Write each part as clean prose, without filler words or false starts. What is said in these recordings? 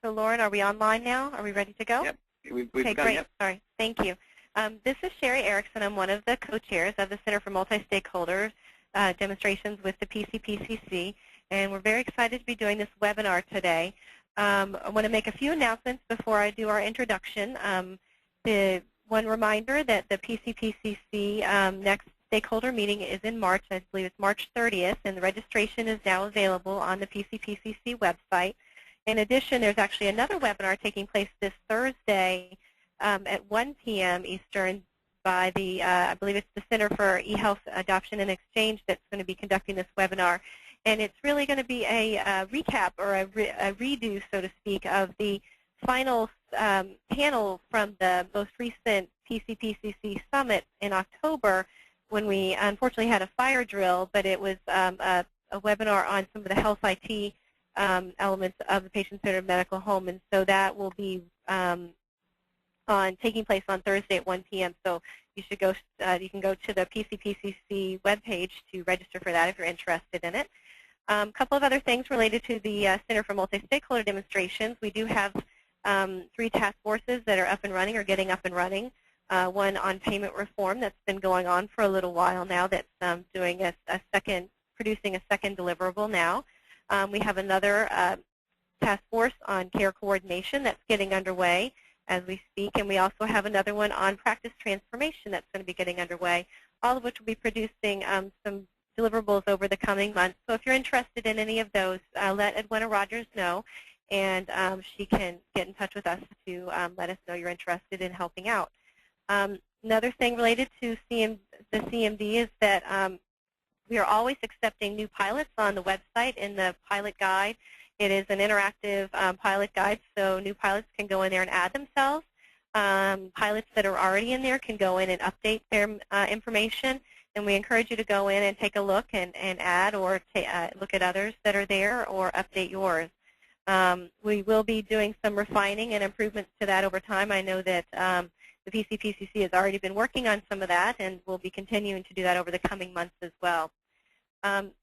So Lauren, are we online now? Are we ready to go? Yep. We've okay, begun, great. yep. Sorry. Thank you. This is Sherry Erickson. I'm one of the co-chairs of the Center for Multi-Stakeholder Demonstrations with the PCPCC, and we're very excited to be doing this webinar today. I want to make a few announcements before I do our introduction. The one reminder that the PCPCC next stakeholder meeting is in March. I believe it's March 30th, and the registration is now available on the PCPCC website. In addition, there's actually another webinar taking place this Thursday at 1 p.m. Eastern by the, I believe it's the Center for eHealth Adoption and Exchange that's going to be conducting this webinar. And it's really going to be a recap or a redo, so to speak, of the final panel from the most recent PCPCC summit in October when we unfortunately had a fire drill, but it was a webinar on some of the health IT elements of the patient-centered medical home, and so that will be taking place on Thursday at 1 p.m. So you should go. You can go to the PCPCC webpage to register for that if you're interested in it. A couple of other things related to the Center for Multi-Stakeholder Demonstrations. We do have 3 task forces that are up and running or getting up and running. One on payment reform that's been going on for a little while now. That's doing producing a second deliverable now. We have another task force on care coordination that's getting underway as we speak, and we also have another one on practice transformation that's going to be getting underway, all of which will be producing some deliverables over the coming months. So if you're interested in any of those, let Edwina Rogers know, and she can get in touch with us to let us know you're interested in helping out. Another thing related to the CMD is that we are always accepting new pilots on the website in the pilot guide. It is an interactive pilot guide, so new pilots can go in there and add themselves. Pilots that are already in there can go in and update their information, and we encourage you to go in and take a look and add or look at others that are there or update yours. We will be doing some refining and improvements to that over time. I know that the PCPCC has already been working on some of that, and we'll be continuing to do that over the coming months as well.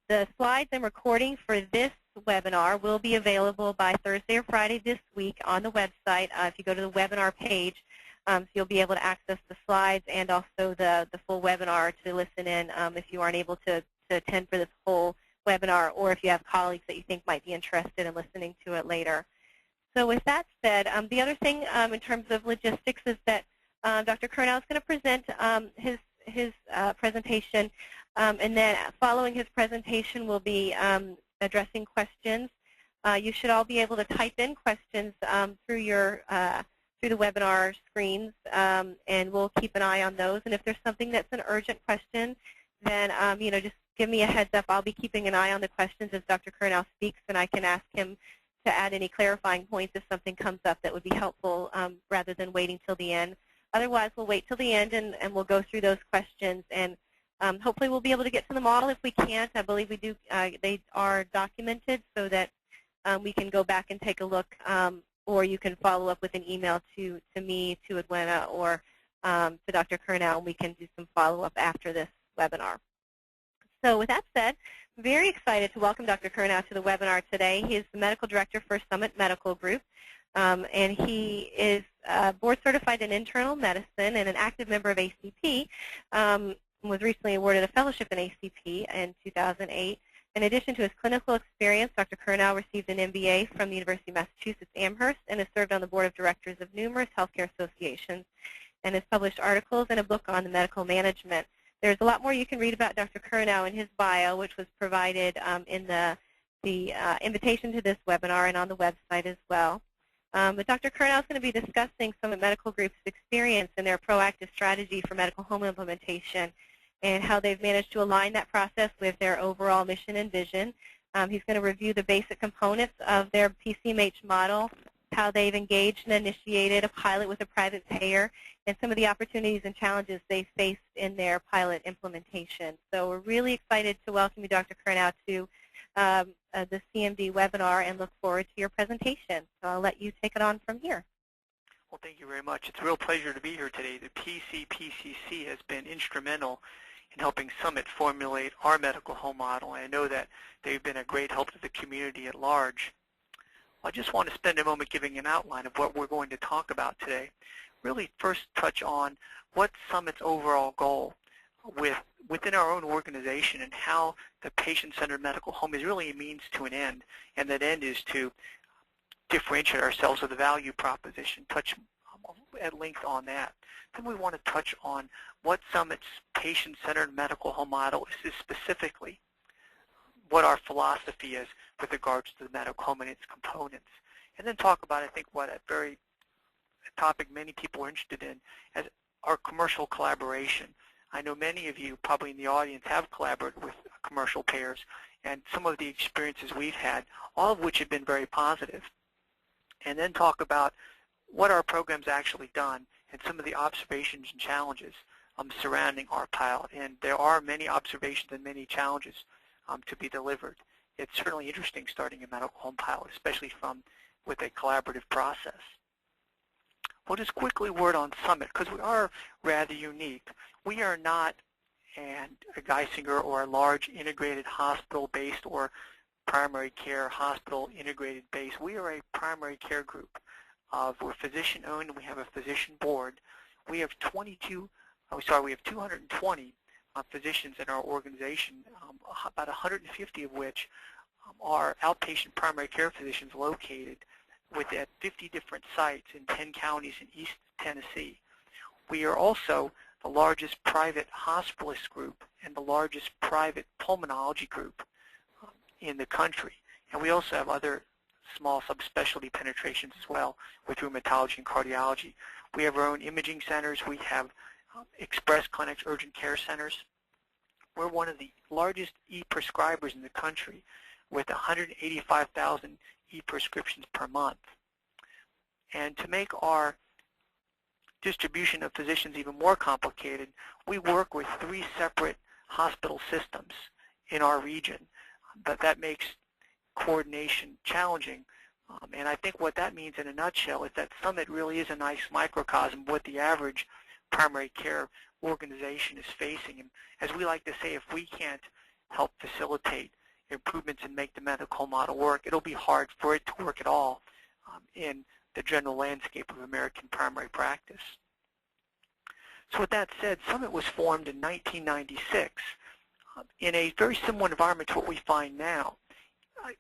The slides and recording for this webinar will be available by Thursday or Friday this week on the website. If you go to the webinar page, so you'll be able to access the slides and also the full webinar to listen in if you aren't able to attend for this whole webinar, or if you have colleagues that you think might be interested in listening to it later. So with that said, the other thing in terms of logistics is that Dr. Curnow is going to present his presentation, and then following his presentation we'll be addressing questions. You should all be able to type in questions through the webinar screens, and we'll keep an eye on those. And if there's something that's an urgent question, then just give me a heads up. I'll be keeping an eye on the questions as Dr. Curnow speaks, and I can ask him to add any clarifying points if something comes up that would be helpful rather than waiting till the end. Otherwise, we'll wait till the end and we'll go through those questions, and hopefully we'll be able to get to them all. If we can't, I believe we do. They are documented so that we can go back and take a look, or you can follow up with an email to me, to Edwina, or to Dr. Curnow, and we can do some follow-up after this webinar. So with that said, I'm very excited to welcome Dr. Curnow to the webinar today. He is the Medical Director for Summit Medical Group, and he is board certified in internal medicine and an active member of ACP, was recently awarded a fellowship in ACP in 2008. In addition to his clinical experience, Dr. Curnow received an MBA from the University of Massachusetts Amherst and has served on the board of directors of numerous healthcare associations and has published articles and a book on the medical management. There's a lot more you can read about Dr. Curnow in his bio, which was provided in the invitation to this webinar and on the website as well. But Dr. Curnow is going to be discussing Summit Medical Group's experience in their proactive strategy for medical home implementation and how they've managed to align that process with their overall mission and vision. He's going to review the basic components of their PCMH model, how they've engaged and initiated a pilot with a private payer, and some of the opportunities and challenges they faced in their pilot implementation. So we're really excited to welcome you, Dr. Curnow, to the CMD webinar and look forward to your presentation. So I'll let you take it on from here. Well, thank you very much. It's a real pleasure to be here today. The PCPCC has been instrumental in helping Summit formulate our medical home model. And I know that they've been a great help to the community at large. I just want to spend a moment giving an outline of what we're going to talk about today. Really first touch on what Summit's overall goal within our own organization and how the patient-centered medical home is really a means to an end, and that end is to differentiate ourselves with a value proposition, touch at length on that. Then we want to touch on what Summit's patient-centered medical home model is specifically, what our philosophy is with regards to the medical home and its components, and then talk about, I think, what a very topic many people are interested in as our commercial collaboration. I know many of you probably in the audience have collaborated with commercial payers, and some of the experiences we've had, all of which have been very positive. And then talk about what our program's actually done and some of the observations and challenges surrounding our pilot. And there are many observations and many challenges to be delivered. It's certainly interesting starting a medical home pilot, especially with a collaborative process. We'll just quickly word on Summit, because we are rather unique. We are not a Geisinger or a large integrated hospital-based or primary care hospital integrated base. We are a primary care group. We're physician-owned, and we have a physician board. We have 220 physicians in our organization, about 150 of which are outpatient primary care physicians located at 50 different sites in 10 counties in East Tennessee. We are also the largest private hospitalist group and the largest private pulmonology group in the country. And we also have other small subspecialty penetrations as well with rheumatology and cardiology. We have our own imaging centers. We have express clinics, urgent care centers. We're one of the largest e-prescribers in the country with 185,000 e-prescriptions per month. And to make our distribution of physicians even more complicated, we work with 3 separate hospital systems in our region. But that makes coordination challenging. And I think what that means in a nutshell is that Summit really is a nice microcosm of what the average primary care organization is facing. And as we like to say, if we can't help facilitate improvements and make the medical model work, it'll be hard for it to work at all in the general landscape of American primary practice. So with that said, Summit was formed in 1996 in a very similar environment to what we find now.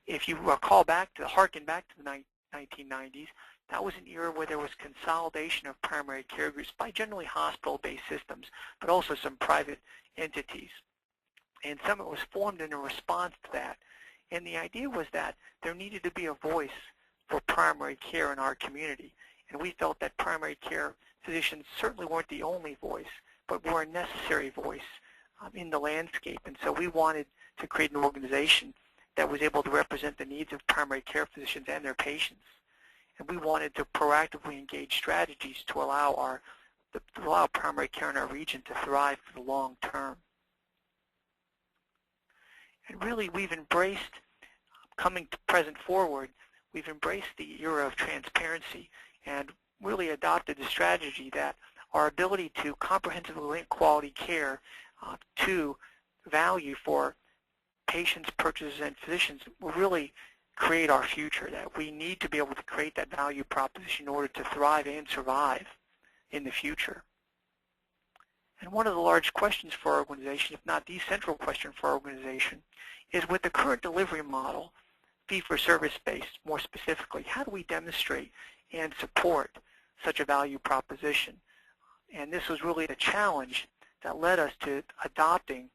If you harken back to the 1990s, that was an era where there was consolidation of primary care groups by generally hospital-based systems, but also some private entities. And Summit was formed in a response to that. And the idea was that there needed to be a voice for primary care in our community. And we felt that primary care physicians certainly weren't the only voice, but were a necessary voice in the landscape. And so we wanted to create an organization that was able to represent the needs of primary care physicians and their patients. And we wanted to proactively engage strategies to allow primary care in our region to thrive for the long term. And really, we've embraced, coming to present forward, we've embraced the era of transparency and really adopted the strategy that our ability to comprehensively link quality care to value for patients, purchasers, and physicians will really create our future, that we need to be able to create that value proposition in order to thrive and survive in the future. And one of the large questions for our organization, if not the central question for our organization, is with the current delivery model, fee-for-service based more specifically, how do we demonstrate and support such a value proposition? And this was really the challenge that led us to adopting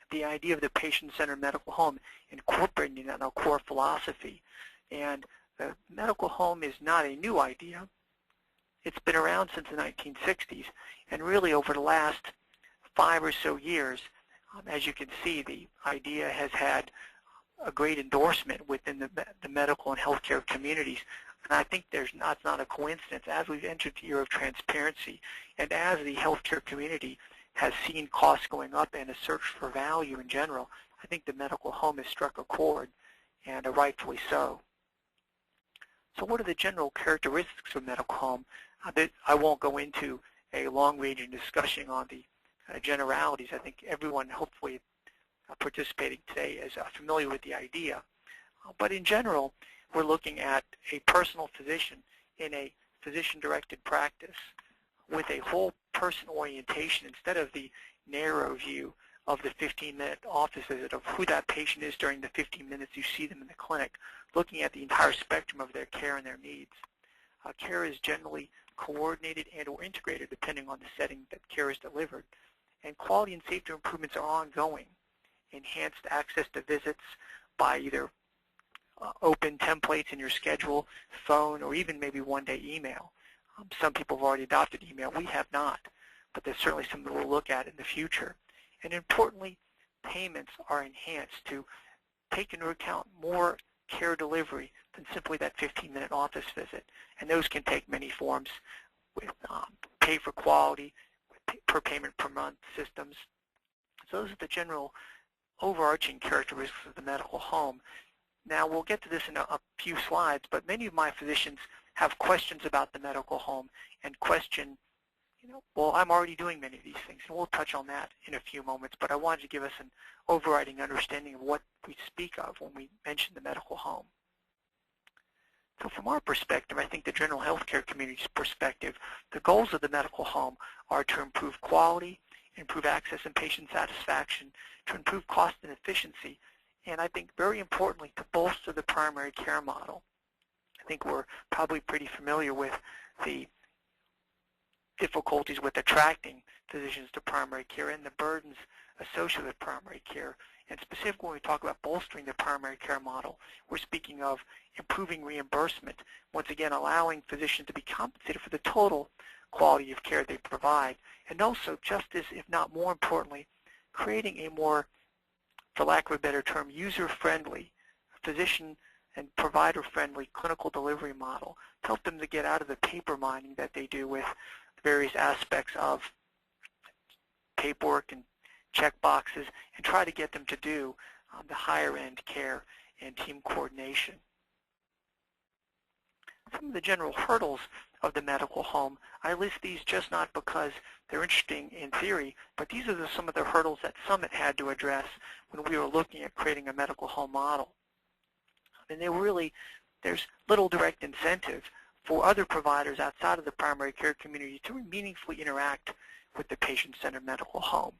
the idea of the patient-centered medical home, incorporating that in our core philosophy. And the medical home is not a new idea. It's been around since the 1960s, and really over the last 5 or so years, as you can see, the idea has had a great endorsement within the medical and healthcare communities. And I think that's not a coincidence. As we've entered the era of transparency, and as the healthcare community has seen costs going up and a search for value in general, I think the medical home has struck a chord, and rightfully so. So what are the general characteristics of medical home? I won't go into a long-ranging discussion on the generalities. I think everyone hopefully participating today is familiar with the idea. But in general, we're looking at a personal physician in a physician-directed practice with a whole person orientation instead of the narrow view of the 15-minute office visit of who that patient is during the 15 minutes you see them in the clinic, looking at the entire spectrum of their care and their needs. Care is generally coordinated and or integrated depending on the setting that care is delivered. And quality and safety improvements are ongoing. Enhanced access to visits by either open templates in your schedule, phone, or even maybe one-day email. Some people have already adopted email. We have not, but there's certainly something we'll look at in the future. And importantly, payments are enhanced to take into account more care delivery than simply that 15-minute office visit. And those can take many forms with pay for quality, per payment per month systems. So those are the general overarching characteristics of the medical home. Now we'll get to this in a few slides, but many of my physicians have questions about the medical home and question, well, I'm already doing many of these things, and we'll touch on that in a few moments, but I wanted to give us an overriding understanding of what we speak of when we mention the medical home. So from our perspective, I think the general healthcare community's perspective, the goals of the medical home are to improve quality, improve access and patient satisfaction, to improve cost and efficiency, and I think very importantly, to bolster the primary care model. I think we're probably pretty familiar with the difficulties with attracting physicians to primary care and the burdens associated with primary care. And specifically when we talk about bolstering the primary care model, we're speaking of improving reimbursement, once again allowing physicians to be compensated for the total quality of care they provide, and also just as, if not more importantly, creating a more, for lack of a better term, user-friendly, physician and provider-friendly clinical delivery model to help them to get out of the paper mining that they do with various aspects of paperwork and check boxes, and try to get them to do the higher-end care and team coordination. Some of the general hurdles of the medical home, I list these just not because they're interesting in theory, but these are some of the hurdles that Summit had to address when we were looking at creating a medical home model. And there's little direct incentive for other providers outside of the primary care community to meaningfully interact with the patient-centered medical home.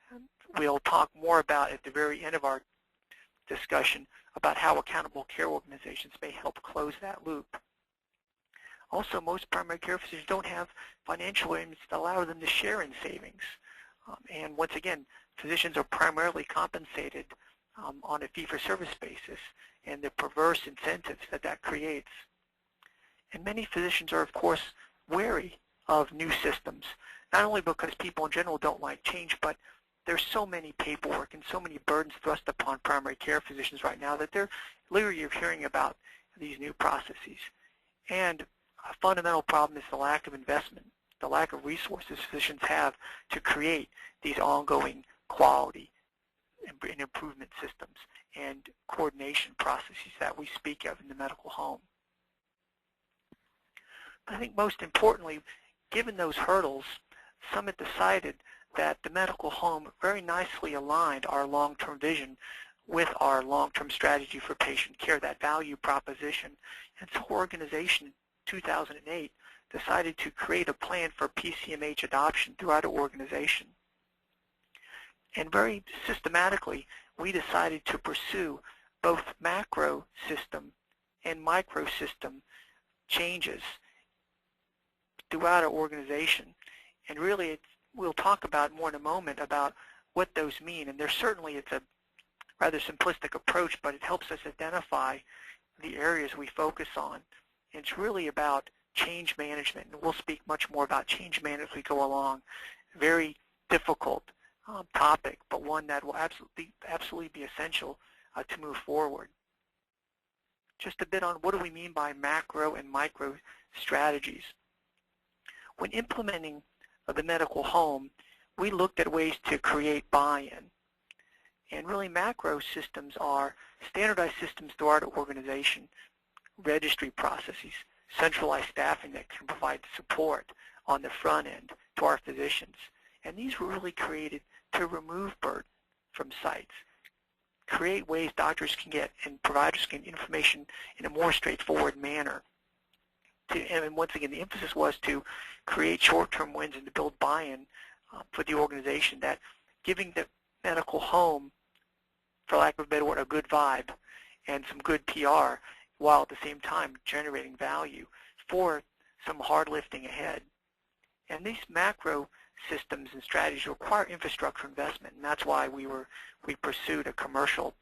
And we'll talk more about at the very end of our discussion about how accountable care organizations may help close that loop. Also, most primary care physicians don't have financial arrangements that allow them to share in savings. And once again, physicians are primarily compensated on a fee-for-service basis, and the perverse incentives that creates. And many physicians are, of course, wary of new systems, not only because people in general don't like change, but there's so many paperwork and so many burdens thrust upon primary care physicians right now that they're leery of hearing about these new processes. And a fundamental problem is the lack of investment, the lack of resources physicians have to create these ongoing quality and improvement systems and coordination processes that we speak of in the medical home. I think most importantly, given those hurdles, Summit decided that the medical home very nicely aligned our long-term vision with our long-term strategy for patient care, that value proposition. And so our organization in 2008 decided to create a plan for PCMH adoption throughout our organization. And very systematically, we decided to pursue both macro system and micro system changes throughout our organization. And really, we'll talk about more in a moment about what those mean. And it's a rather simplistic approach, but it helps us identify the areas we focus on. And it's really about change management. And we'll speak much more about change management as we go along. Very difficult topic, but one that will absolutely be essential to move forward. Just a bit on what do we mean by macro and micro strategies. When implementing the medical home, we looked at ways to create buy-in. And really macro systems are standardized systems throughout our organization, registry processes, centralized staffing that can provide support on the front end to our physicians. And these were really created to remove burden from sites, create ways doctors can get and providers can get information in a more straightforward manner. And once again, the emphasis was to create short-term wins and to build buy-in for the organization, that giving the medical home, for lack of a better word, a good vibe and some good PR, while at the same time generating value for some hard lifting ahead. And these macro systems and strategies require infrastructure investment, and that's why we pursued a commercial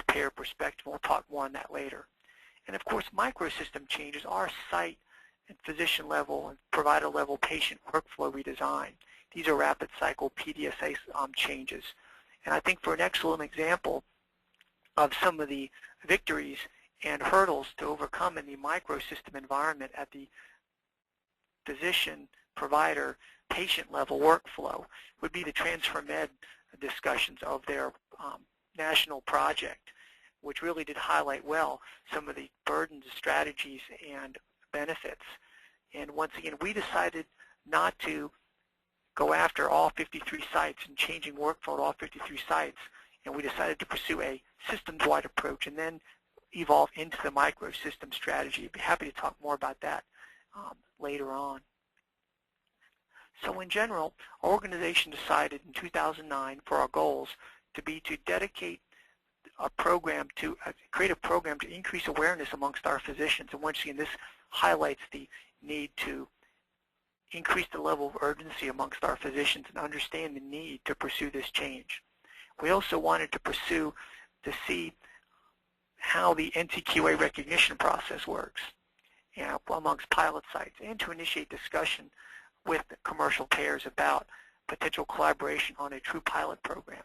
payer perspective. We'll talk more on that later. And of course, micro system changes are site and physician level and provider level patient workflow redesign. These are rapid cycle PDSA changes. And I think for an excellent example of some of the victories and hurdles to overcome in the microsystem environment at the physician, provider, patient level workflow would be the TransferMed discussions of their national project, which really did highlight well some of the burdens, strategies, and benefits. And once again, we decided not to go after all 53 sites and changing workflow at all 53 sites, and we decided to pursue a systems-wide approach and then evolve into the microsystem strategy. I'd be happy to talk more about that later on. So in general, our organization decided in 2009 for our goals to be to dedicate a program to create a program to increase awareness amongst our physicians. And once again, this highlights the need to increase the level of urgency amongst our physicians and understand the need to pursue this change. We also wanted to pursue to see how the NCQA recognition process works amongst pilot sites, and to initiate discussion with commercial payers about potential collaboration on a true pilot program.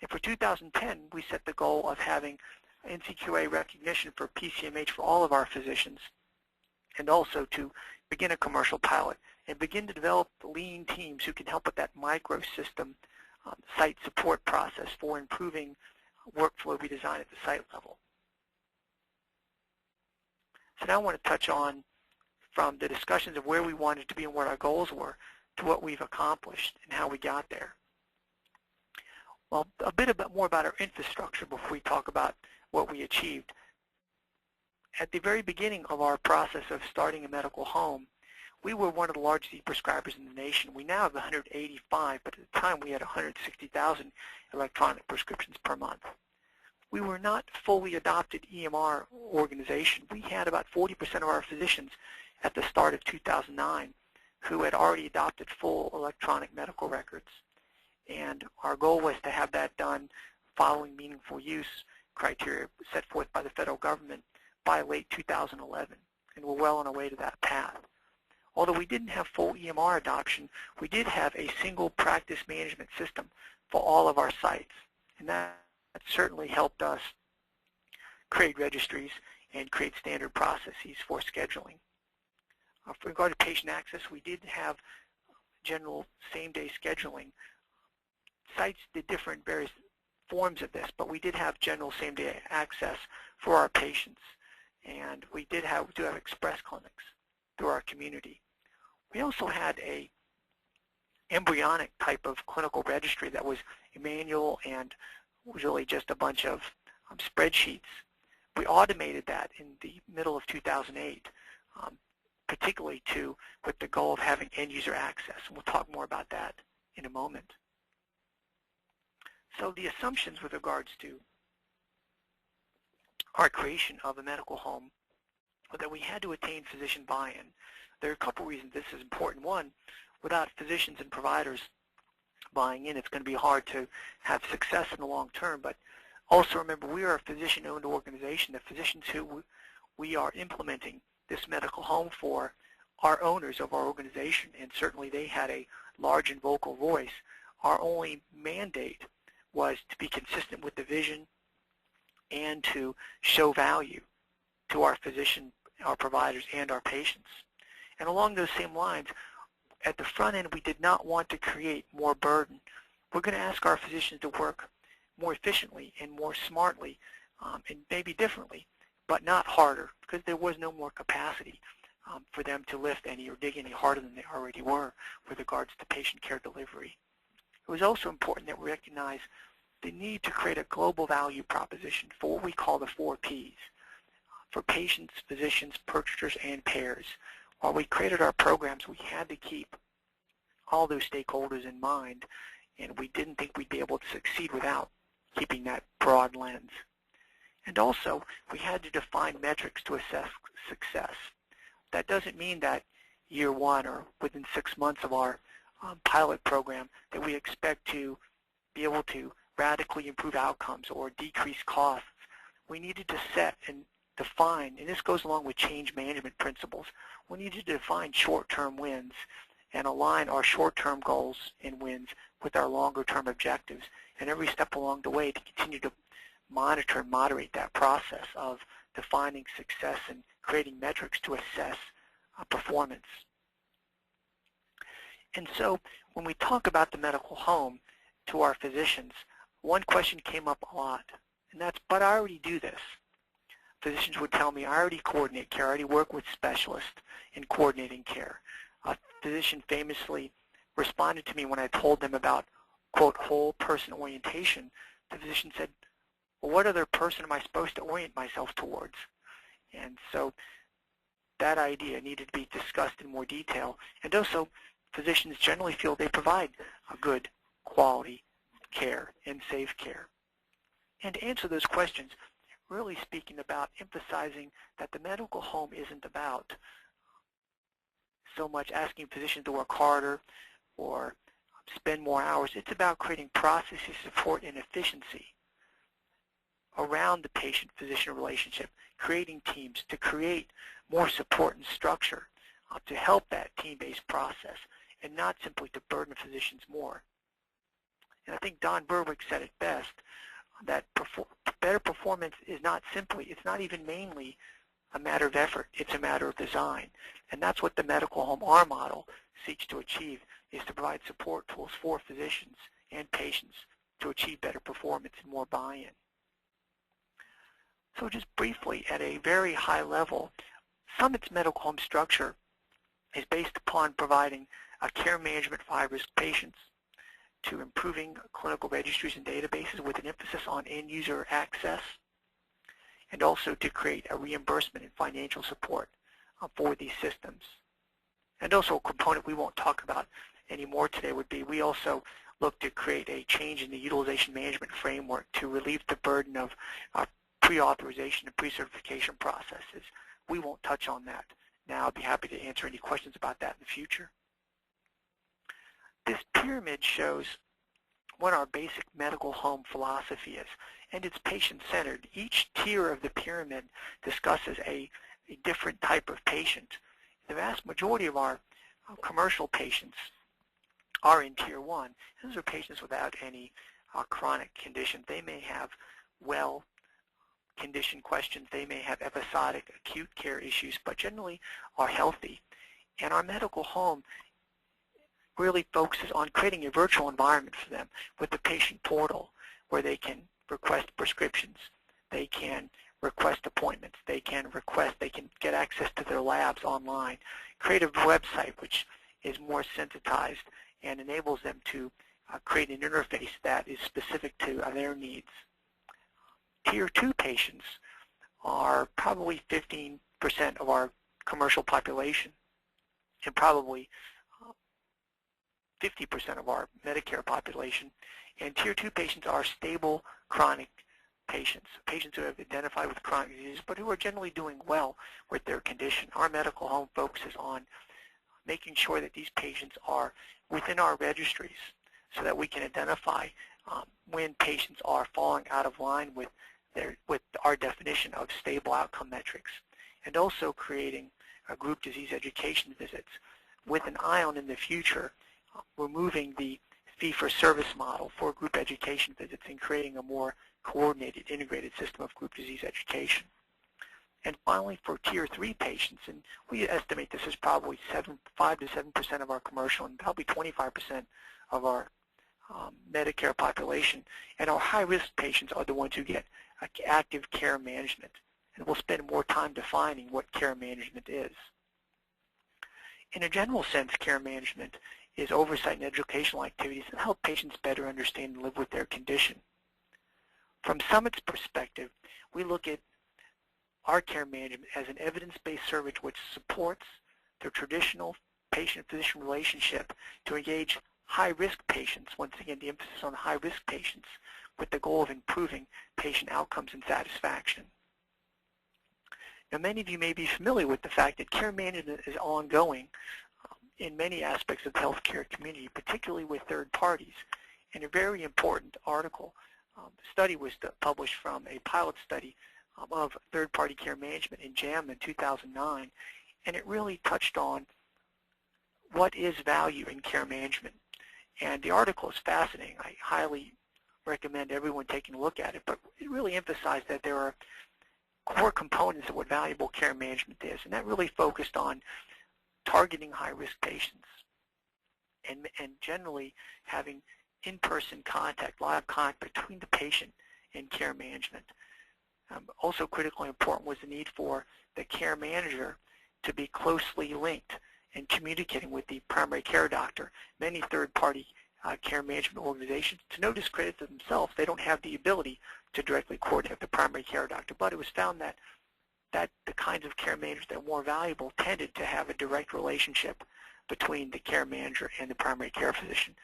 And for 2010, we set the goal of having NCQA recognition for PCMH for all of our physicians, and also to begin a commercial pilot and begin to develop lean teams who can help with that microsystem site support process for improving workflow redesign at the site level. So now I want to touch on from the discussions of where we wanted to be and what our goals were to what we've accomplished and how we got there. Well, a bit more about our infrastructure before we talk about what we achieved. At the very beginning of our process of starting a medical home, we were one of the largest e-prescribers in the nation. We now have 185, but at the time we had 160,000 electronic prescriptions per month. We were not fully adopted EMR organization. We had about 40% of our physicians at the start of 2009 who had already adopted full electronic medical records. And our goal was to have that done following meaningful use criteria set forth by the federal government by late 2011, and we're well on our way to that path. Although we didn't have full EMR adoption, we did have a single practice management system for all of our sites, and that certainly helped us create registries and create standard processes for scheduling. For regard to patient access, we did have general same-day scheduling. Sites did different various forms of this, but we did have general same-day access for our patients, and we do have express clinics through our community. We also had a embryonic type of clinical registry that was manual and was really just a bunch of spreadsheets. We automated that in the middle of 2008, particularly with the goal of having end-user access. And we'll talk more about that in a moment. So the assumptions with regards to our creation of a medical home were that we had to attain physician buy-in. There are a couple reasons this is important. One, without physicians and providers buying in, it's going to be hard to have success in the long term. But also remember, we are a physician-owned organization. The physicians who we are implementing this medical home for are owners of our organization, and certainly they had a large and vocal voice. Our only mandate was to be consistent with the vision and to show value to our physician, our providers, and our patients. And along those same lines, at the front end, we did not want to create more burden. We're going to ask our physicians to work more efficiently and more smartly, and maybe differently, but not harder, because there was no more capacity for them to lift any or dig any harder than they already were with regards to patient care delivery. It was also important that we recognize the need to create a global value proposition for what we call the 4 Ps, for patients, physicians, purchasers, and payers. While we created our programs, we had to keep all those stakeholders in mind, and we didn't think we'd be able to succeed without keeping that broad lens. And also, we had to define metrics to assess success. That doesn't mean that year 1 or within 6 months of our pilot program that we expect to be able to radically improve outcomes or decrease costs. We needed to set and define, and this goes along with change management principles, we needed to define short-term wins and align our short-term goals and wins with our longer-term objectives, and every step along the way to continue to monitor and moderate that process of defining success and creating metrics to assess performance. And so when we talk about the medical home to our physicians, one question came up a lot, and that's, but I already do this. Physicians would tell me, I already coordinate care, I already work with specialists in coordinating care. A physician famously responded to me when I told them about, quote, whole person orientation. The physician said, well, what other person am I supposed to orient myself towards? And so that idea needed to be discussed in more detail. And also, physicians generally feel they provide a good quality care and safe care. And to answer those questions, really speaking about emphasizing that the medical home isn't about so much asking physicians to work harder or spend more hours. It's about creating processes, support, and efficiency around the patient-physician relationship, creating teams to create more support and structure to help that team-based process, and not simply to burden physicians more. And I think Don Berwick said it best, that better performance is not simply, it's not even mainly a matter of effort, it's a matter of design. And that's what the medical home, our model, seeks to achieve, is to provide support tools for physicians and patients to achieve better performance and more buy-in. So just briefly, at a very high level, Summit's medical home structure is based upon providing a care management for high-risk patients, to improving clinical registries and databases with an emphasis on end-user access, and also to create a reimbursement and financial support for these systems. And also a component we won't talk about anymore today would be we also look to create a change in the utilization management framework to relieve the burden of pre-authorization and pre-certification processes. We won't touch on that now. I'd be happy to answer any questions about that in the future. This pyramid shows what our basic medical home philosophy is, and it's patient-centered. Each tier of the pyramid discusses a different type of patient. The vast majority of our commercial patients are in Tier 1. Those are patients without any chronic condition. They may have well-conditioned questions. They may have episodic acute care issues, but generally are healthy. And our medical home really focuses on creating a virtual environment for them with the patient portal where they can request prescriptions, they can request appointments, they can get access to their labs online, create a website which is more sensitized and enables them to create an interface that is specific to their needs. Tier 2 patients are probably 15% of our commercial population and probably 50% of our Medicare population, and Tier 2 patients are stable chronic patients, patients who have identified with chronic disease, but who are generally doing well with their condition. Our medical home focuses on making sure that these patients are within our registries so that we can identify when patients are falling out of line with our definition of stable outcome metrics, and also creating group disease education visits with an eye on, in the future, removing the fee-for-service model for group education visits and creating a more coordinated, integrated system of group disease education. And finally, for Tier 3 patients, and we estimate this is probably 5 to 7% of our commercial and probably 25% of our Medicare population, and our high-risk patients are the ones who get active care management. And we'll spend more time defining what care management is. In a general sense, care management is oversight and educational activities that help patients better understand and live with their condition. From Summit's perspective, we look at our care management as an evidence-based service which supports the traditional patient-physician relationship to engage high-risk patients, once again the emphasis on high-risk patients, with the goal of improving patient outcomes and satisfaction. Now, many of you may be familiar with the fact that care management is ongoing in many aspects of the healthcare community, particularly with third parties. And a very important article, study was published from a pilot study of third-party care management in JAMA in 2009, and it really touched on what is value in care management. And the article is fascinating. I highly recommend everyone taking a look at it, but it really emphasized that there are core components of what valuable care management is, and that really focused on targeting high-risk patients and generally having in-person contact, live contact between the patient and care management. Also critically important was the need for the care manager to be closely linked and communicating with the primary care doctor. Many third-party care management organizations, to no discredit to themselves, they don't have the ability to directly coordinate with the primary care doctor, but it was found that the kinds of care managers that were more valuable tended to have a direct relationship between the care manager and the primary care physician.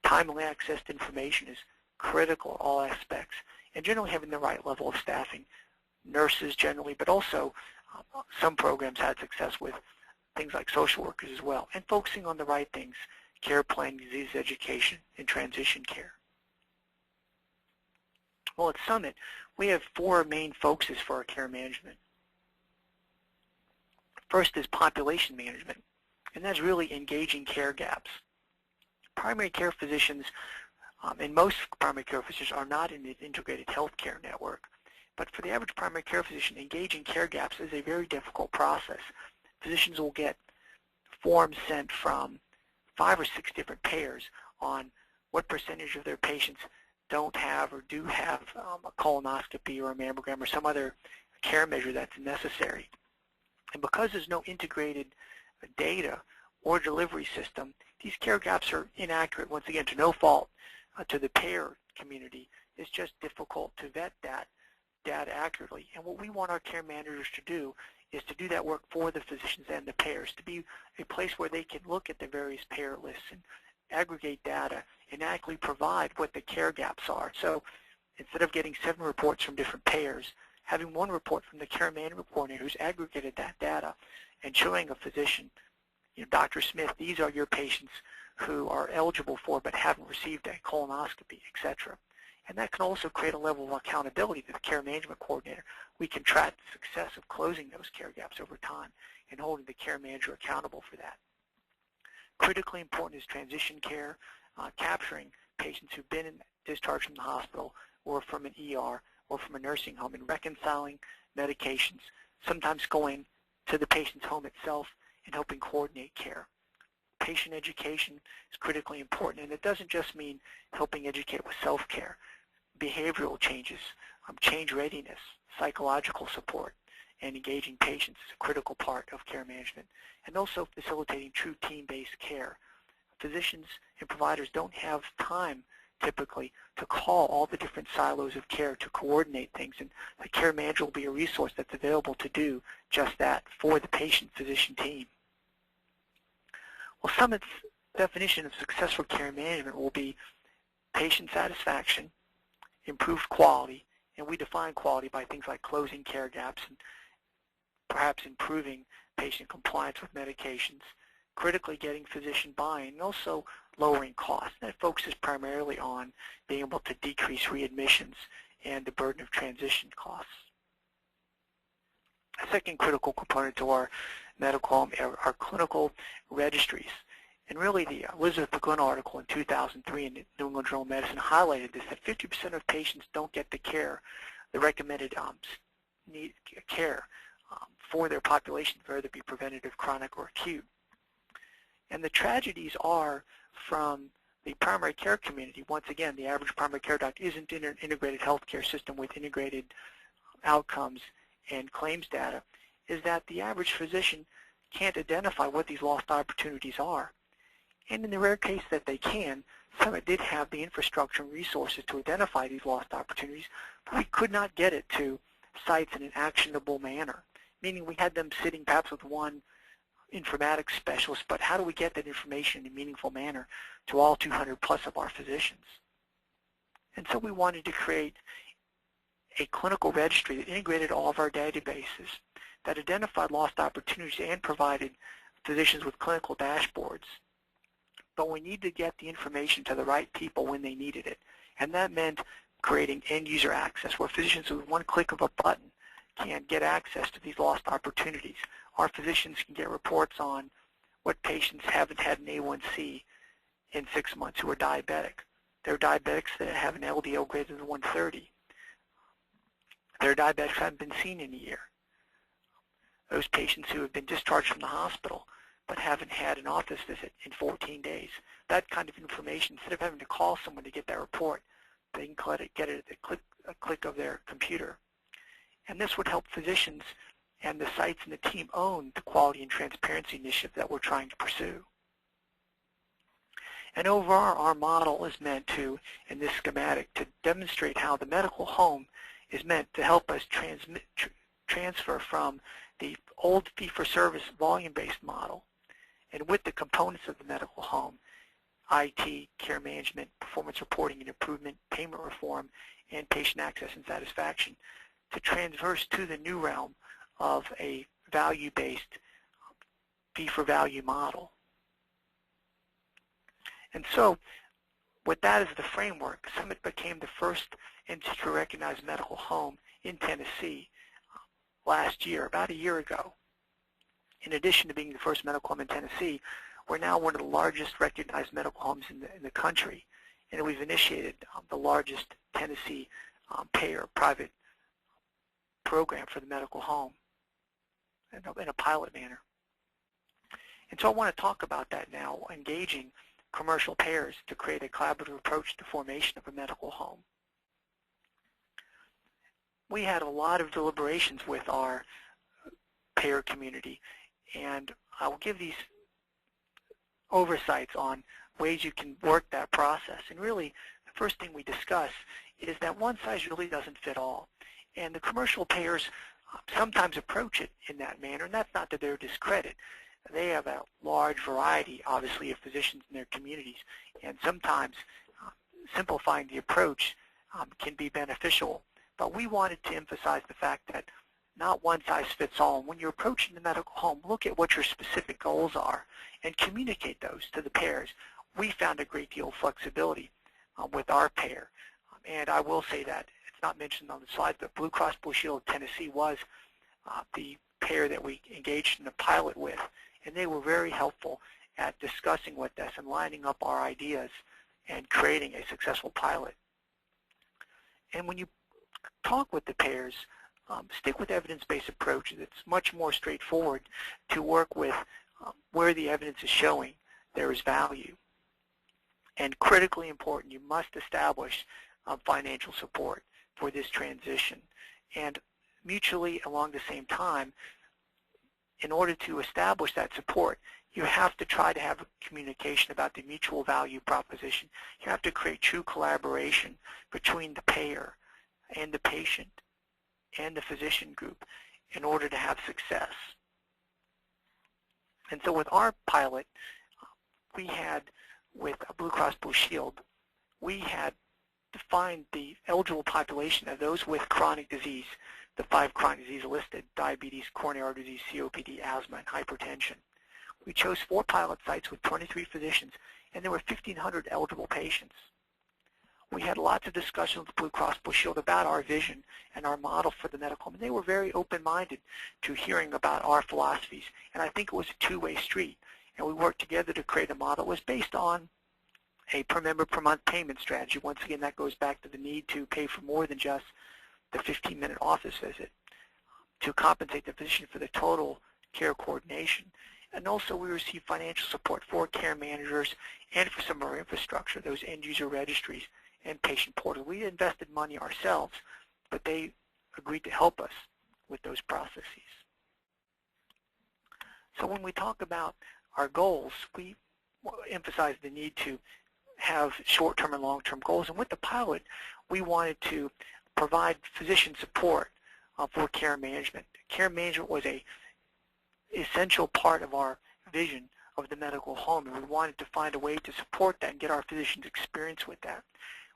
Timely access to information is critical in all aspects, and generally having the right level of staffing, nurses generally, but also some programs had success with things like social workers as well, and focusing on the right things, care planning, disease education, and transition care. Well, at Summit, we have 4 main focuses for our care management. First is population management, and that's really engaging care gaps. Primary care physicians, and most primary care physicians are not in an integrated healthcare network, but for the average primary care physician, engaging care gaps is a very difficult process. Physicians will get forms sent from 5 or 6 different payers on what percentage of their patients don't have or do have a colonoscopy or a mammogram or some other care measure that's necessary. And because there's no integrated data or delivery system, these care gaps are inaccurate, once again, to no fault to the payer community. It's just difficult to vet that data accurately. And what we want our care managers to do is to do that work for the physicians and the payers, to be a place where they can look at the various payer lists and aggregate data and accurately provide what the care gaps are. So instead of getting 7 reports from different payers, having 1 report from the care management coordinator who's aggregated that data and showing a physician, Dr. Smith, these are your patients who are eligible for but haven't received a colonoscopy, etc. And that can also create a level of accountability to the care management coordinator. We can track the success of closing those care gaps over time and holding the care manager accountable for that. Critically important is transition care, capturing patients who've been discharged from the hospital or from an ER or from a nursing home and reconciling medications, sometimes going to the patient's home itself and helping coordinate care. Patient education is critically important, and it doesn't just mean helping educate with self-care. Behavioral changes, change readiness, psychological support, and engaging patients is a critical part of care management, and also facilitating true team-based care. Physicians and providers don't have time typically to call all the different silos of care to coordinate things, and the care manager will be a resource that's available to do just that for the patient-physician team. Well, Summit's definition of successful care management will be patient satisfaction, improved quality, and we define quality by things like closing care gaps and perhaps improving patient compliance with medications, critically getting physician buy-in, and also lowering costs. That focuses primarily on being able to decrease readmissions and the burden of transition costs. A second critical component to our medical are clinical registries. And really, the Elizabeth McGlynn article in 2003 in the New England Journal of Medicine highlighted this, that 50% of patients don't get the care, the recommended care for their population, whether it be preventative, chronic, or acute. And the tragedies are from the primary care community. Once again, the average primary care doctor isn't in an integrated healthcare system with integrated outcomes and claims data, is that the average physician can't identify what these lost opportunities are. And in the rare case that they can, Summit did have the infrastructure and resources to identify these lost opportunities, but we could not get it to sites in an actionable manner, meaning we had them sitting perhaps with one informatics specialist, but how do we get that information in a meaningful manner to all 200 plus of our physicians? And so we wanted to create a clinical registry that integrated all of our databases, that identified lost opportunities and provided physicians with clinical dashboards. But we need to get the information to the right people when they needed it. And that meant creating end-user access, where physicians with one click of a button can get access to these lost opportunities. Our physicians can get reports on what patients haven't had an A1C in 6 months who are diabetic. There are diabetics that have an LDL greater than 130. There are diabetics who haven't been seen in a year. Those patients who have been discharged from the hospital but haven't had an office visit in 14 days. That kind of information, instead of having to call someone to get that report, they can get it at a click of their computer. And this would help physicians and the sites and the team own the quality and transparency initiative that we're trying to pursue. And overall, our model is meant to, in this schematic, to demonstrate how the medical home is meant to help us transfer from the old fee-for-service volume-based model, and with the components of the medical home, IT, care management, performance reporting and improvement, payment reform, and patient access and satisfaction, to transverse to the new realm of a value-based fee-for-value model. And so, with that as the framework, Summit became the first industry-recognized medical home in Tennessee last year, about a year ago. In addition to being the first medical home in Tennessee, we're now one of the largest recognized medical homes in the country, and we've initiated the largest Tennessee payer private program for the medical home in a pilot manner. And so I want to talk about that now, engaging commercial payers to create a collaborative approach to formation of a medical home. We had a lot of deliberations with our payer community, and I'll give these oversights on ways you can work that process. And really, the first thing we discuss is that one size really doesn't fit all. And the commercial payers sometimes approach it in that manner, and that's not to their discredit. They have a large variety, obviously, of physicians in their communities, and sometimes simplifying the approach can be beneficial. But we wanted to emphasize the fact that not one size fits all. And when you're approaching the medical home, look at what your specific goals are and communicate those to the payers. We found a great deal of flexibility with our payer. And I will say that it's not mentioned on the slide, but Blue Cross Blue Shield of Tennessee was the payer that we engaged in a pilot with. And they were very helpful at discussing with us and lining up our ideas and creating a successful pilot. And when you talk with the payers, stick with evidence-based approaches. It's much more straightforward to work with where the evidence is showing there is value. And critically important, you must establish financial support for this transition. And mutually along the same time, in order to establish that support, you have to try to have a communication about the mutual value proposition. You have to create true collaboration between the payer and the patient and the physician group in order to have success. And so with our pilot, we had, with Blue Cross Blue Shield, we had defined the eligible population of those with chronic disease, the 5 chronic diseases listed: diabetes, coronary artery disease, COPD, asthma, and hypertension. We chose 4 pilot sites with 23 physicians, and there were 1,500 eligible patients. We had lots of discussions with Blue Cross Blue Shield about our vision and our model for the medical home, and they were very open-minded to hearing about our philosophies, and I think it was a two-way street, and we worked together to create a model that was based on a per member per month payment strategy. Once again, that goes back to the need to pay for more than just the 15-minute office visit, to compensate the physician for the total care coordination. And also we received financial support for care managers and for some of our infrastructure, those end-user registries and patient portals. We invested money ourselves, but they agreed to help us with those processes. So when we talk about our goals, we emphasized the need to have short-term and long-term goals. And with the pilot, we wanted to provide physician support for care management. Care management was an essential part of our vision of the medical home, and we wanted to find a way to support that and get our physicians experience with that.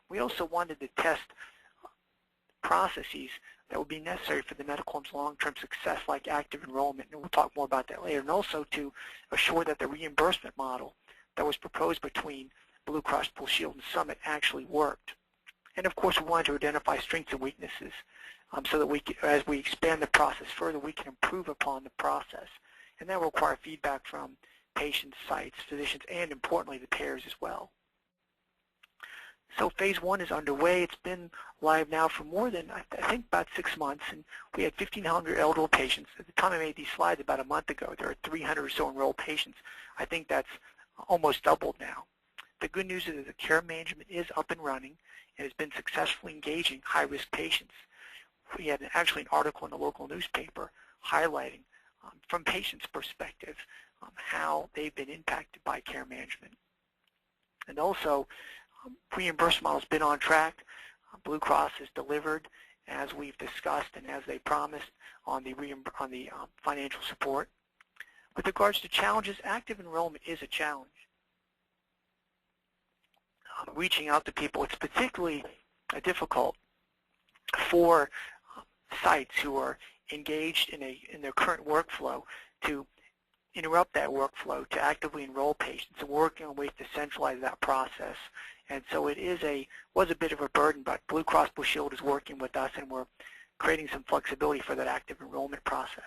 We also wanted to test processes that would be necessary for the medical home's long-term success, like active enrollment, and we'll talk more about that later, and also to assure that the reimbursement model that was proposed between Blue Cross Blue Shield and Summit actually worked. And of course, we wanted to identify strengths and weaknesses so that we can, as we expand the process further, we can improve upon the process. And that will require feedback from patients, sites, physicians, and importantly, the payers as well. So phase 1 is underway. It's been live now for more than, I think, about 6 months, and we had 1,500 eligible patients. At the time I made these slides about a month ago, there are 300 or so enrolled patients. I think that's almost doubled now. The good news is that the care management is up and running and has been successfully engaging high-risk patients. We had actually an article in the local newspaper highlighting from patients' perspective how they've been impacted by care management. And also, reimbursement model has been on track. Blue Cross has delivered as we've discussed and as they promised on the financial support. With regards to challenges, active enrollment is a challenge. Reaching out to people, it's particularly difficult for sites who are engaged in their current workflow to interrupt that workflow to actively enroll patients and working on ways to centralize that process. And so it was a bit of a burden, but Blue Cross Blue Shield is working with us and we're creating some flexibility for that active enrollment process.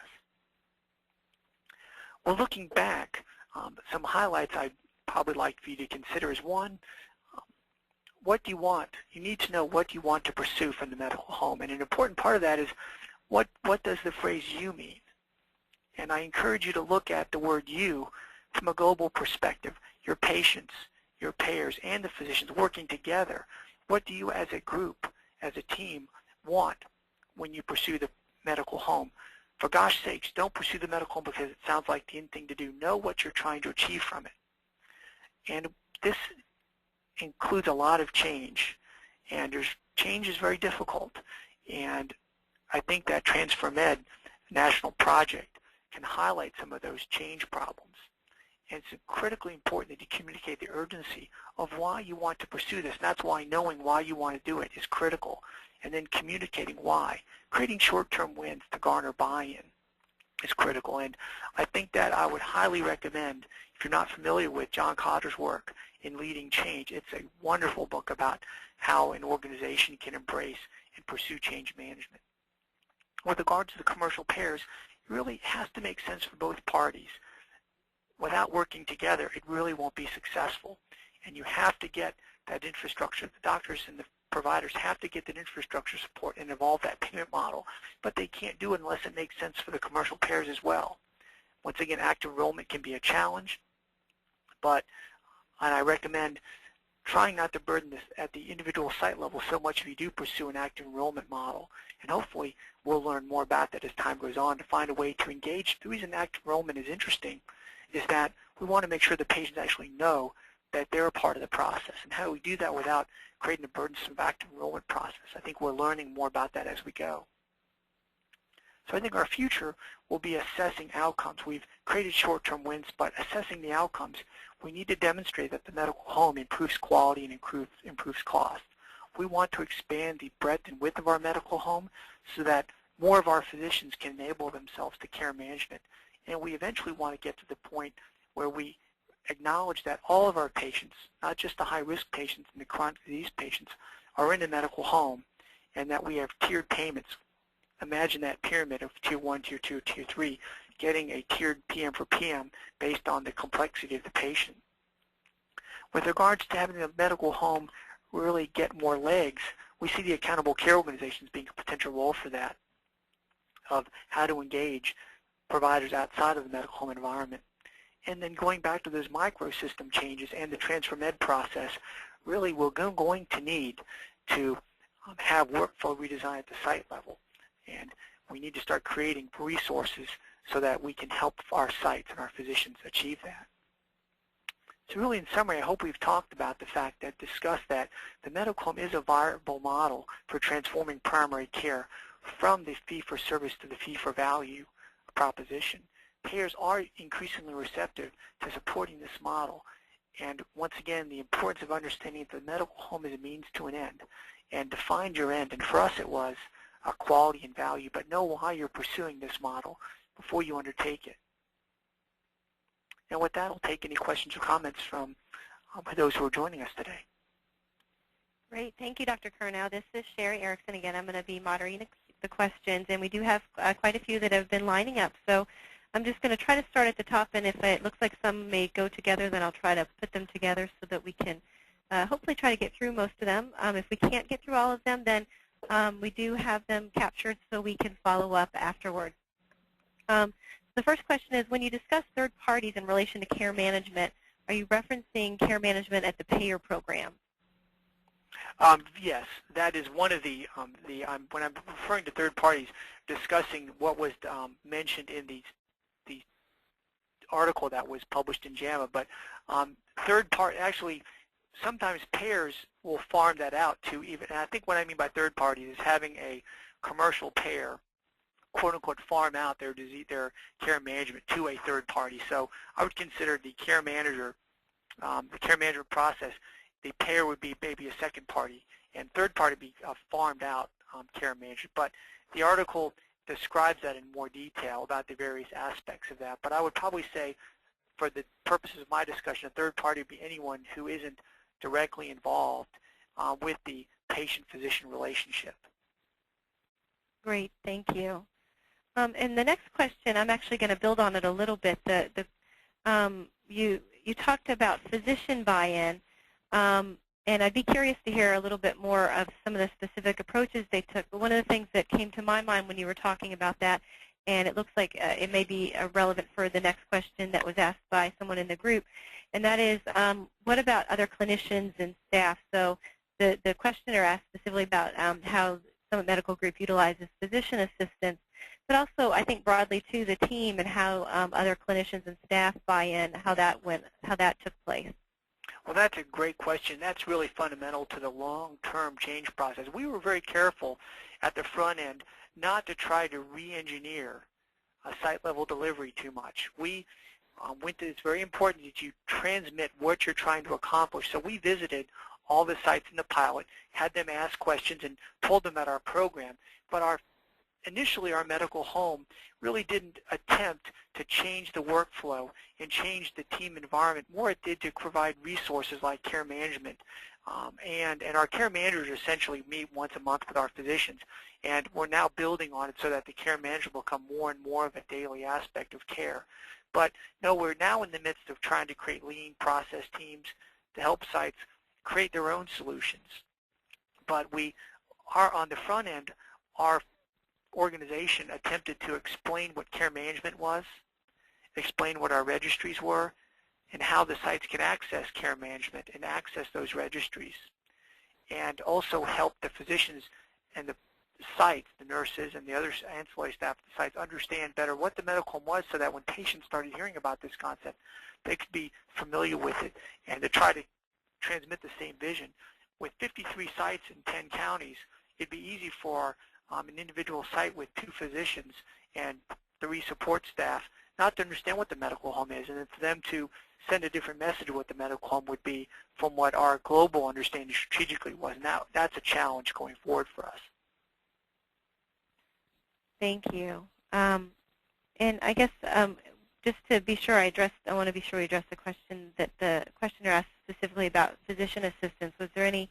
Well, looking back, some highlights I'd probably like for you to consider is one, what do you want? You need to know what you want to pursue from the medical home. And an important part of that is what does the phrase you mean? And I encourage you to look at the word you from a global perspective, your patients, your payers, and the physicians working together. What do you as a group, as a team, want when you pursue the medical home? For gosh sakes, don't pursue the medical home because it sounds like the in thing to do. Know what you're trying to achieve from it. And this includes a lot of change, and change is very difficult. And I think that TransforMed national project can highlight some of those change problems. And it's critically important that you communicate the urgency of why you want to pursue this. And that's why knowing why you want to do it is critical. And then communicating why. Creating short-term wins to garner buy-in is critical. And I think that I would highly recommend, if you're not familiar with John Cotter's work in Leading Change, it's a wonderful book about how an organization can embrace and pursue change management. With regard to the commercial payers, it really has to make sense for both parties. Without working together, it really won't be successful. And you have to get that infrastructure. The doctors and the providers have to get that infrastructure support and evolve that payment model. But they can't do it unless it makes sense for the commercial payers as well. Once again, active enrollment can be a challenge, and I recommend trying not to burden this at the individual site level so much if you do pursue an active enrollment model. And hopefully we'll learn more about that as time goes on to find a way to engage. The reason active enrollment is interesting is that we want to make sure the patients actually know that they're a part of the process. And how do we do that without creating a burdensome active enrollment process? I think we're learning more about that as we go. So I think our future will be assessing outcomes. We've created short-term wins, but assessing the outcomes, we need to demonstrate that the medical home improves quality and improves cost. We want to expand the breadth and width of our medical home so that more of our physicians can enable themselves to care management. And we eventually want to get to the point where we acknowledge that all of our patients, not just the high-risk patients and the chronic disease patients, are in the medical home, and that we have tiered payments. Imagine that pyramid of Tier 1, Tier 2, Tier 3, getting a tiered PM for PM based on the complexity of the patient. With regards to having the medical home really get more legs, we see the accountable care organizations being a potential role for that, of how to engage providers outside of the medical home environment. And then going back to those microsystem changes and the TransforMed process, really we're going to need to have workflow redesign at the site level. And we need to start creating resources so that we can help our sites and our physicians achieve that. So really, in summary, I hope we've talked about the fact that, discussed that the medical home is a viable model for transforming primary care from the fee-for-service to the fee-for-value proposition. Payers are increasingly receptive to supporting this model. And once again, the importance of understanding that the medical home is a means to an end, and define your end. And for us, it was quality and value, but know why you're pursuing this model before you undertake it. And with that, I'll take any questions or comments from those who are joining us today. Great. Thank you, Dr. Curnow. This is Sherry Erickson again. I'm going to be moderating the questions, and we do have quite a few that have been lining up. So I'm just going to try to start at the top, and if it looks like some may go together, then I'll try to put them together so that we can hopefully try to get through most of them. If we can't get through all of them, then we do have them captured so we can follow up afterwards. The first question is, when you discuss third parties in relation to care management, are you referencing care management at the payer program? Yes, that is one of the when I'm referring to third parties, discussing what was mentioned in the article that was published in JAMA. But third party, actually, sometimes payers will farm that out to even. And I think what I mean by third parties is having a commercial payer, quote unquote, farm out their care management to a third party. So I would consider the care management process. The payer would be maybe a second party, and third party would be farmed out care management. But the article describes that in more detail about the various aspects of that. But I would probably say, for the purposes of my discussion, a third party would be anyone who isn't directly involved with the patient-physician relationship. Great, thank you. And the next question, I'm actually going to build on it a little bit. You talked about physician buy-in. And I'd be curious to hear a little bit more of some of the specific approaches they took. But one of the things that came to my mind when you were talking about that, and it looks like it may be relevant for the next question that was asked by someone in the group, and that is, what about other clinicians and staff? So the questioner asked specifically about how Summit Medical Group utilizes physician assistants, but also I think broadly too the team and how other clinicians and staff buy in, how that took place. Well, that's a great question. That's really fundamental to the long-term change process. We were very careful at the front end not to try to re-engineer a site-level delivery too much. We went to, it's very important that you transmit what you're trying to accomplish. So we visited all the sites in the pilot, had them ask questions, and told them about our program. But initially, our medical home really didn't attempt to change the workflow and change the team environment. More it did to provide resources like care management. And our care managers essentially meet once a month with our physicians. And we're now building on it so that the care management will become more and more of a daily aspect of care. But no, we're now in the midst of trying to create lean process teams to help sites create their own solutions. But we are on the front end, our organization attempted to explain what care management was, explain what our registries were, and how the sites can access care management and access those registries, and also help the physicians and the sites, the nurses and the other ancillary staff at the sites understand better what the medical home was, so that when patients started hearing about this concept, they could be familiar with it and to try to transmit the same vision. With 53 sites in 10 counties, it'd be easy for an individual site with 2 physicians and 3 support staff not to understand what the medical home is, and then for them to send a different message of what the medical home would be from what our global understanding strategically was. Now, that's a challenge going forward for us. Thank you. And I guess just to be sure I want to be sure we address the question that the questioner asked specifically about physician assistants. Was there any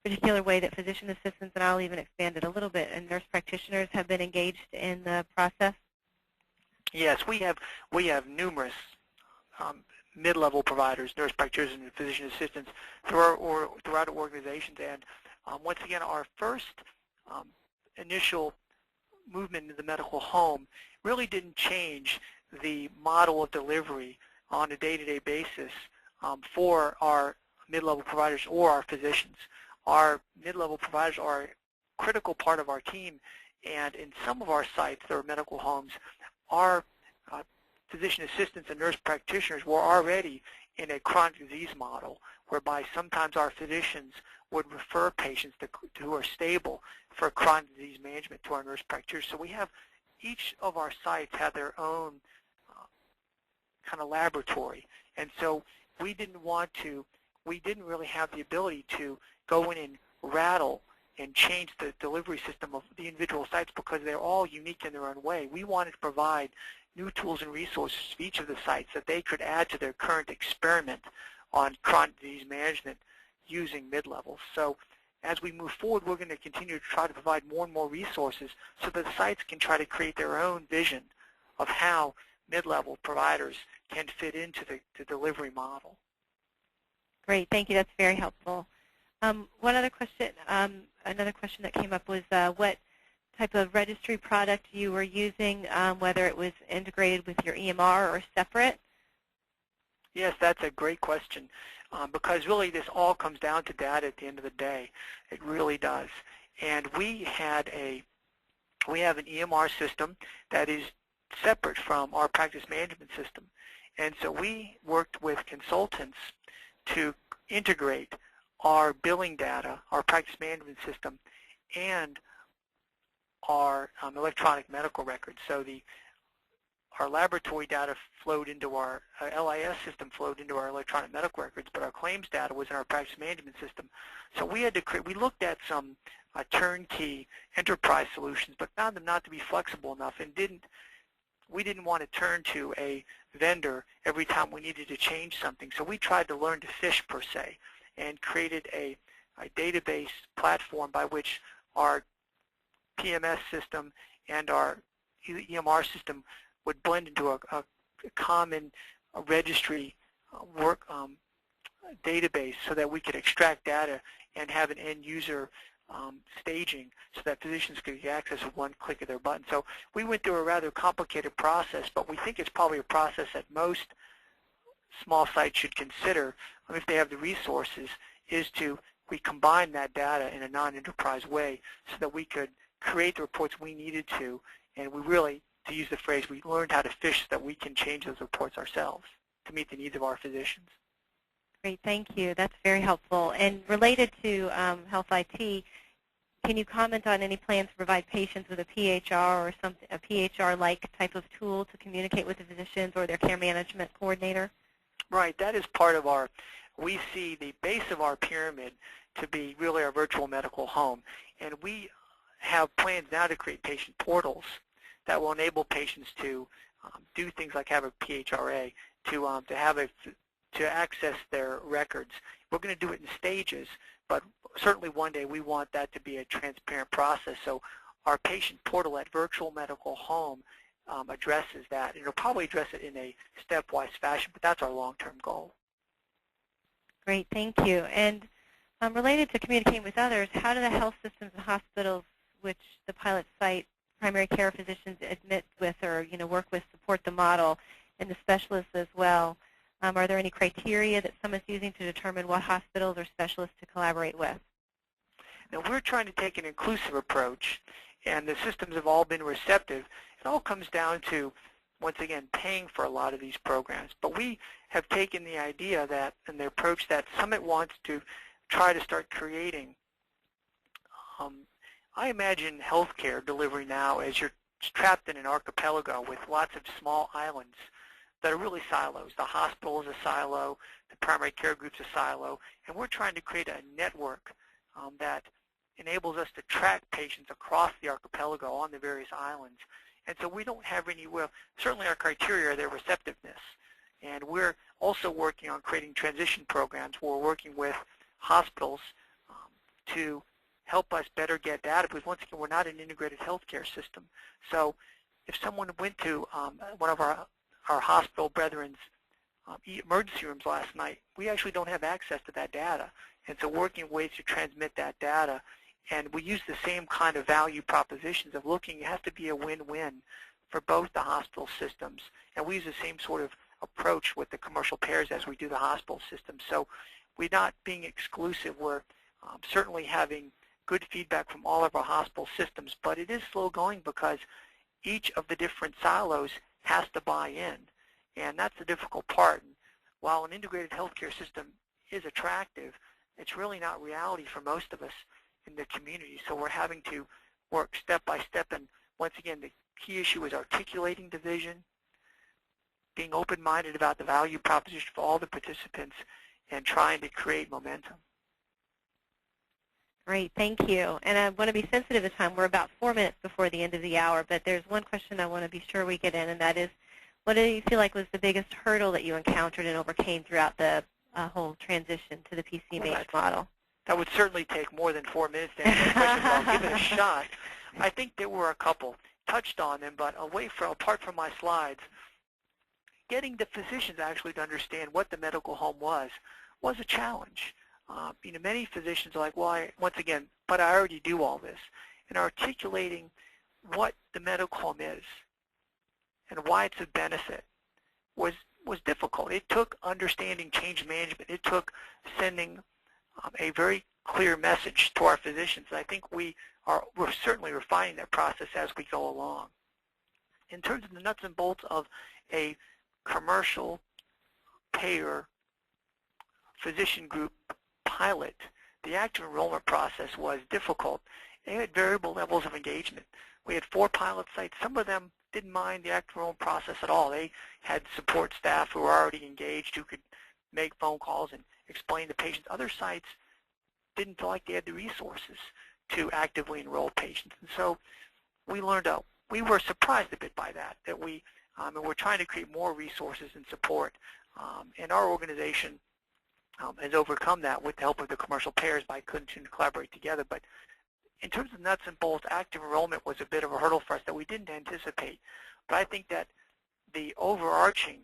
particular way that physician assistants, and I'll even expand it a little bit, and nurse practitioners have been engaged in the process? Yes, we have numerous mid-level providers, nurse practitioners, and physician assistants throughout our organizations. And once again, our first initial movement into the medical home really didn't change the model of delivery on a day-to-day basis for our mid-level providers or our physicians. Our mid-level providers are a critical part of our team, and in some of our sites, there are medical homes, our physician assistants and nurse practitioners were already in a chronic disease model, whereby sometimes our physicians would refer patients who are stable for chronic disease management to our nurse practitioners. So we have, each of our sites have their own kind of laboratory. And so we didn't really have the ability to go in and rattle and change the delivery system of the individual sites because they're all unique in their own way. We wanted to provide new tools and resources to each of the sites that they could add to their current experiment on chronic disease management using Midlevel. So as we move forward, we're going to continue to try to provide more and more resources so that the sites can try to create their own vision of how Midlevel providers can fit into the delivery model. Great, thank you. That's very helpful. One other question, another question that came up was what type of registry product you were using, whether it was integrated with your EMR or separate? Yes, that's a great question because really this all comes down to data at the end of the day. It really does. And we have an EMR system that is separate from our practice management system. And so we worked with consultants to integrate our billing data, our practice management system, and our electronic medical records. So our laboratory data flowed into our LIS system, flowed into our electronic medical records, but our claims data was in our practice management system. So we had to we looked at some turnkey enterprise solutions, but found them not to be flexible enough, and we didn't want to turn to a vendor every time we needed to change something. So we tried to learn to fish, per se, and created a database platform by which our PMS system and our EMR system would blend into a common registry database so that we could extract data and have an end user staging so that physicians could get access with one click of their button. So we went through a rather complicated process, but we think it's probably a process that most small sites should consider if they have the resources, is we combine that data in a non-enterprise way so that we could create the reports we needed to, and we really, to use the phrase, we learned how to fish so that we can change those reports ourselves to meet the needs of our physicians. Great, thank you. That's very helpful. And related to health IT, can you comment on any plans to provide patients with a PHR or a PHR-like type of tool to communicate with the physicians or their care management coordinator? Right, that is part of we see the base of our pyramid to be really our virtual medical home. And we have plans now to create patient portals that will enable patients to do things like have a PHRA, to access their records. We're going to do it in stages, but certainly one day we want that to be a transparent process. So our patient portal at Virtual Medical Home addresses that. It'll probably address it in a stepwise fashion, but that's our long-term goal. Great, thank you. And related to communicating with others, how do the health systems and hospitals which the pilot site primary care physicians admit with or work with support the model, and the specialists as well? Are there any criteria that someone's using to determine what hospitals or specialists to collaborate with? Now we're trying to take an inclusive approach, and the systems have all been receptive. It all comes down to, once again, paying for a lot of these programs. But we have taken the idea that, and the approach that Summit wants to try to start creating. I imagine healthcare delivery now as you're trapped in an archipelago with lots of small islands that are really silos. The hospital is a silo, the primary care group's a silo, and we're trying to create a network that enables us to track patients across the archipelago on the various islands. And so we don't have any, well, certainly our criteria are their receptiveness. And we're also working on creating transition programs where we're working with hospitals to help us better get data, because once again, we're not an integrated healthcare system. So if someone went to one of our hospital brethren's emergency rooms last night, we actually don't have access to that data. And so working ways to transmit that data, and we use the same kind of value propositions of looking, it has to be a win-win for both the hospital systems. And we use the same sort of approach with the commercial payers as we do the hospital system. So we're not being exclusive. We're certainly having good feedback from all of our hospital systems, but it is slow going because each of the different silos has to buy in, and that's the difficult part. while an integrated healthcare system is attractive, it's really not reality for most of us in the community. So we're having to work step by step, and once again, the key issue is articulating the vision, being open-minded about the value proposition for all the participants, and trying to create momentum. Great, thank you. And I want to be sensitive to time. We're about 4 minutes before the end of the hour, but there's one question I want to be sure we get in, and that is, what do you feel like was the biggest hurdle that you encountered and overcame throughout the whole transition to the PCMH model? That would certainly take more than 4 minutes to answer that question, but I'll give it a shot. I think there were a couple. Touched on them, but apart from my slides, getting the physicians actually to understand what the medical home was a challenge. Many physicians are like, well, once again, but I already do all this. And articulating what the medical home is and why it's a benefit was difficult. It took understanding change management. It took sending a very clear message to our physicians. I think we're certainly refining that process as we go along. In terms of the nuts and bolts of a commercial payer physician group pilot, the active enrollment process was difficult. They had variable levels of engagement. We had 4 pilot sites. Some of them didn't mind the active enrollment process at all. They had support staff who were already engaged who could make phone calls and explain to patients. Other sites didn't feel like they had the resources to actively enroll patients. And so we were surprised a bit by that and we're trying to create more resources and support. And our organization has overcome that with the help of the commercial payers by continuing to collaborate together. But in terms of nuts and bolts, active enrollment was a bit of a hurdle for us that we didn't anticipate. But I think that the overarching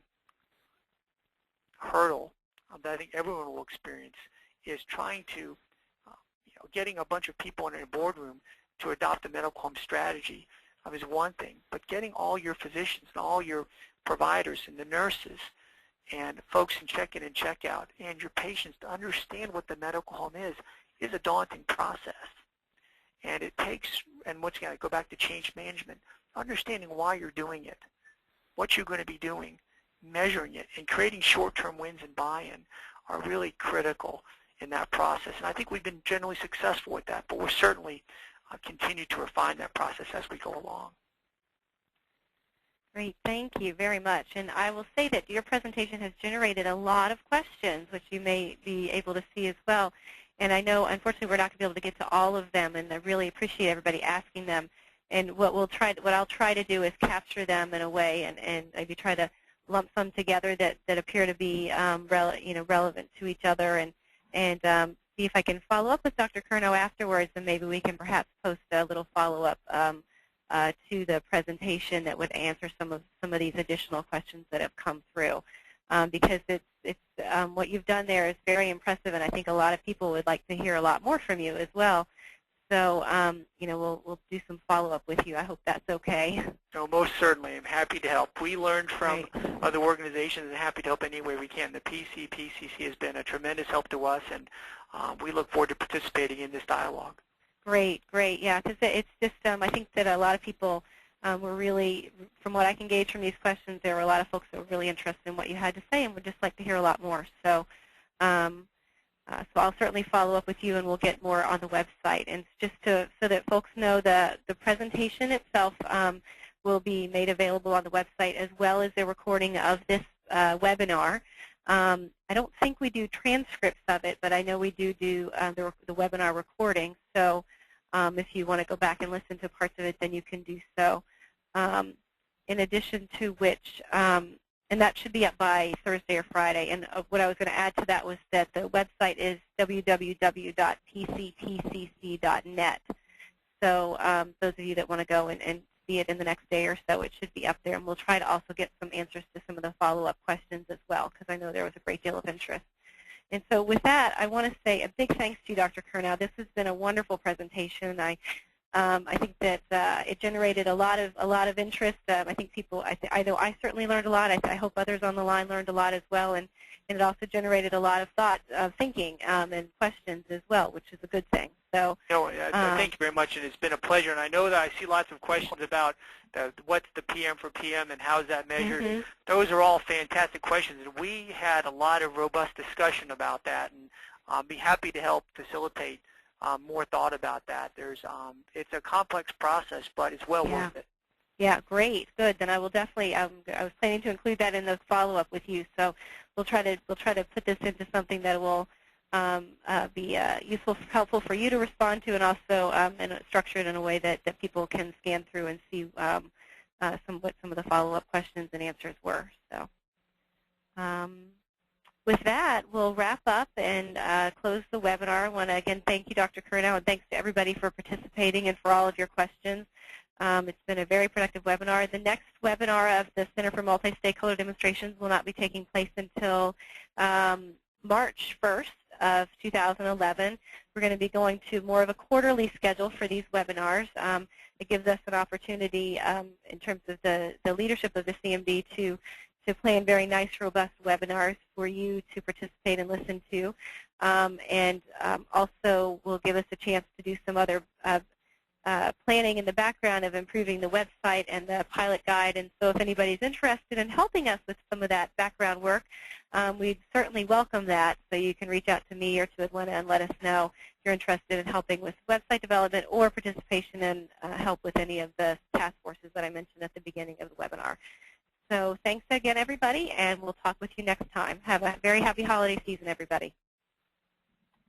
hurdle that I think everyone will experience is trying to, getting a bunch of people in a boardroom to adopt a medical home strategy is one thing, but getting all your physicians and all your providers and the nurses and folks in check-in and check-out and your patients to understand what the medical home is a daunting process. And it takes, and once again, I go back to change management, understanding why you're doing it, what you're going to be doing, measuring it, and creating short-term wins and buy-in are really critical in that process. And I think we've been generally successful with that, but we're certainly continue to refine that process as we go along. Great, thank you very much. And I will say that your presentation has generated a lot of questions, which you may be able to see as well. And I know, unfortunately, we're not going to be able to get to all of them, and I really appreciate everybody asking them. And what I'll try to do is capture them in a way, and maybe try to lump some together that appear to be relevant to each other, and see if I can follow up with Dr. Curnow afterwards, and maybe we can perhaps post a little follow-up to the presentation that would answer some of these additional questions that have come through, because it's what you've done there is very impressive, and I think a lot of people would like to hear a lot more from you as well. So we'll do some follow-up with you. I hope that's okay. No, most certainly. I'm happy to help. We learned from other organizations and happy to help any way we can. The PCC has been a tremendous help to us, and we look forward to participating in this dialogue. Great, great. Yeah, because it's just I think that a lot of people were really, from what I can gauge from these questions, there were a lot of folks that were really interested in what you had to say and would just like to hear a lot more. So so I'll certainly follow up with you, and we'll get more on the website. And just so that folks know, the presentation itself will be made available on the website, as well as the recording of this webinar. I don't think we do transcripts of it, but I know we do the webinar recording. So if you want to go back and listen to parts of it, then you can do so. In addition to which, and that should be up by Thursday or Friday. And what I was going to add to that was that the website is www.pcpcc.net. So those of you that want to go and see it in the next day or so, it should be up there. And we'll try to also get some answers to some of the follow-up questions as well, because I know there was a great deal of interest. And so with that, I want to say a big thanks to you, Dr. Curnow. This has been a wonderful presentation. I I think that it generated a lot of interest. I think people, I know I certainly learned a lot. I hope others on the line learned a lot as well, and it also generated a lot of thought, thinking, and questions as well, which is a good thing. So, thank you very much, and it's been a pleasure. And I know that I see lots of questions about what's the PM for PM and how is that measured. Mm-hmm. Those are all fantastic questions, and we had a lot of robust discussion about that, and I'll be happy to help facilitate more thought about that. It's a complex process, but it's well worth it. Yeah, great, good. Then I will definitely. I was planning to include that in the follow-up with you, so we'll try to put this into something that will be useful, helpful for you to respond to, and also structured in a way that people can scan through and see what some of the follow-up questions and answers were. So. With that, we'll wrap up and close the webinar. I want to again thank you, Dr. Curnow, and thanks to everybody for participating and for all of your questions. It's been a very productive webinar. The next webinar of the Center for Multi-Stakeholder Demonstrations will not be taking place until March 1st of 2011. We're going to be going to more of a quarterly schedule for these webinars. It gives us an opportunity in terms of the leadership of the CMD to plan very nice, robust webinars for you to participate and listen to, and also will give us a chance to do some other planning in the background of improving the website and the pilot guide. And so if anybody's interested in helping us with some of that background work, we'd certainly welcome that. So you can reach out to me or to Edwina and let us know if you're interested in helping with website development or participation and help with any of the task forces that I mentioned at the beginning of the webinar. So thanks again, everybody, and we'll talk with you next time. Have a very happy holiday season, everybody.